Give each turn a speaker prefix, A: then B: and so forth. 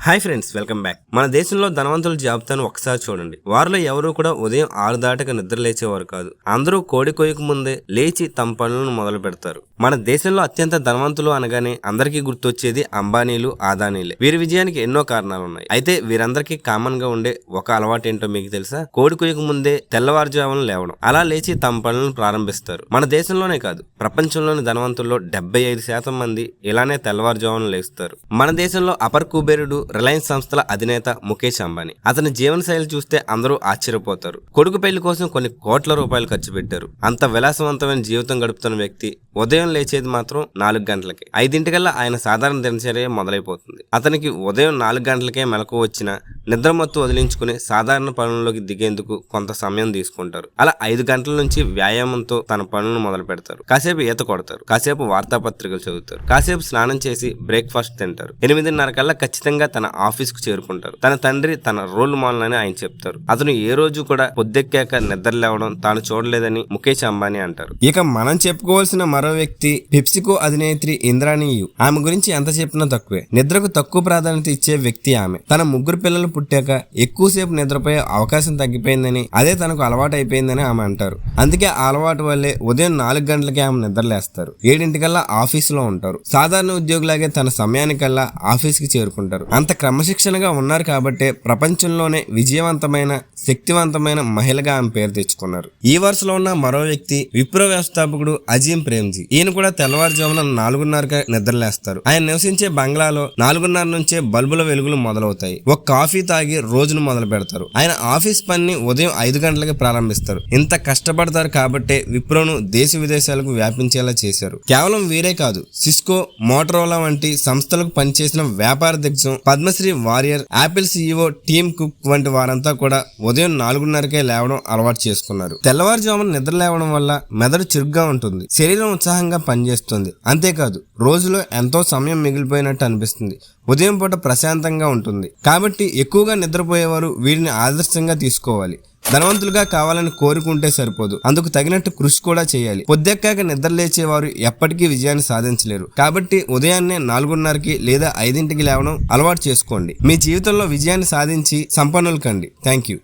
A: Hi friends, welcome back. మన దేశంలో ధనవంతుల జాబితాను ఒకసారి చూడండి. వారిలో ఎవరూ కూడా ఉదయం 6 దాటక నిద్ర లేచేవారు కాదు. అందరూ కోడి కొయ్యకు ముందే లేచి తమ పనులను మొదలు పెడతారు. మన దేశంలో అత్యంత ధనవంతులు అనగానే అందరికీ గుర్తొచ్చేది అంబానీలు, ఆదానీలే. వీరి విజయానికి ఎన్నో కారణాలు ఉన్నాయి. అయితే వీరందరికీ కామన్ గా ఉండే ఒక అలవాటు ఏంటో మీకు తెలుసా? కోడి కొయ్యకు ముందే తెల్లవారుజామున లేవడం. అలా లేచి తమ పనులను ప్రారంభిస్తారు. మన దేశంలోనే కాదు, ప్రపంచంలోని ధనవంతుల్లో 75% మంది ఇలానే తెల్లవారుజామున లేస్తారు. మన దేశంలో అపర్ కుబేరుడు రిలయన్స్ సంస్థల అధినేత ముఖేష్ అంబానీ. అతని జీవన శైలి చూస్తే అందరూ ఆశ్చర్యపోతారు. కొడుకు పెళ్లి కోసం కొన్ని కోట్ల రూపాయలు ఖర్చు పెట్టారు. అంత విలాసవంతమైన జీవితం గడుపుతున్న వ్యక్తి ఉదయం లేచేది మాత్రం 4 గంటలకి. 5 ఆయన సాధారణ దినచర్య మొదలైపోతుంది. అతనికి ఉదయం 4 గంటలకే మెలకు వచ్చిన నిద్రమత్తు వదిలించుకుని సాధారణ పనుల్లోకి దిగేందుకు కొంత సమయం తీసుకుంటారు. అలా 5 గంటల నుంచి వ్యాయామంతో తన పనులను మొదలు పెడతారు. కాసేపు ఈత కొడతారు, కాసేపు వార్తాపత్రికలు చదువుతారు, కాసేపు స్నానం చేసి బ్రేక్ఫాస్ట్ తింటారు. 8:30 కల్లా ఖచ్చితంగా తన ఆఫీస్ కు చేరుకుంటారు. తన తండ్రి తన రోల్ మోడల్ అని ఆయన చెప్తారు. అతను ఏ రోజు కూడా పొద్దెక్కాక నిద్ర లేవడం తాను చూడలేదని ముఖేష్ అంబానీ అంటారు. ఇక మనం చెప్పుకోవాల్సిన మరో వ్యక్తి పెప్సికో అధినేత్రి ఇంద్రాణి యు. ఆమె గురించి ఎంత చెప్పినా తక్కువే. నిద్రకు తక్కువ ప్రాధాన్యత ఇచ్చే వ్యక్తి ఆమె. తన 3 పిల్లలు పుట్టాక ఎక్కువసేపు నిద్రపోయే అవకాశం తగ్గిపోయిందని, అదే తనకు అలవాటు అయిపోయిందని ఆమె అంటారు. అందుకే ఆ అలవాటు వల్లే ఉదయం 4 గంటలకే ఆమె నిద్రలేస్తారు. 7 ఆఫీసులో ఉంటారు. సాధారణ ఉద్యోగులాగే తన సమయానికల్లా ఆఫీస్ కి చేరుకుంటారు. అంత క్రమశిక్షణగా ఉన్నారు కాబట్టే ప్రపంచంలోనే విజయవంతమైన, శక్తివంతమైన మహిళగా ఆమె పేరు తెచ్చుకున్నారు. ఈ వరుసలో ఉన్న మరో వ్యక్తి విప్రో వ్యవస్థాపకుడు అజీం ప్రేమ్జీ. ఈయన కూడా తెల్లవారుజామున 4:30కి నిద్రలేస్తారు. ఆయన నివసించే బంగ్లాలో 4:30 నుంచే బల్బుల వెలుగులు మొదలవుతాయి. ఒక కాఫీ తాగి రోజును మొదలు పెడతారు. ఆయన ఆఫీస్ పనిని ఉదయం 5 గంటలకి ప్రారంభిస్తారు. ఇంత కష్టపడతారు కాబట్టే విప్రోను దేశ విదేశాలకు వ్యాపించేలా చేశారు. కేవలం వీరే కాదు, సిస్కో, మోటరోలా వంటి సంస్థలకు పనిచేసిన వ్యాపార దిగ్గజం Padmashri Warrior, Apple CEO Tim Cook వంటి వారంతా కూడా ఉదయం 4:30కే లేవడం అలవాటు చేసుకున్నారు. తెల్లవారుజామున నిద్ర లేవడం వల్ల మెదడు చురుగ్గా ఉంటుంది, శరీరం ఉత్సాహంగా పనిచేస్తుంది. అంతేకాదు, రోజులో ఎంతో సమయం మిగిలిపోయినట్టు అనిపిస్తుంది. ఉదయం పూట ప్రశాంతంగా ఉంటుంది. కాబట్టి ఎక్కువగా నిద్రపోయేవారు వీరిని ఆదర్శంగా తీసుకోవాలి. ధనవంతులుగా కావాలని కోరుకుంటే సరిపోదు, అందుకు తగినట్టు కృషి కూడా చేయాలి. పొద్దెక్కాక నిద్ర లేచేవారు ఎప్పటికీ విజయాన్ని సాధించలేరు. కాబట్టి ఉదయాన్నే 4:30కి లేదా 5ంటికి లేవడం అలవాటు చేసుకోండి. మీ జీవితంలో విజయాన్ని సాధించి సంపన్నులు కండి. Thank you.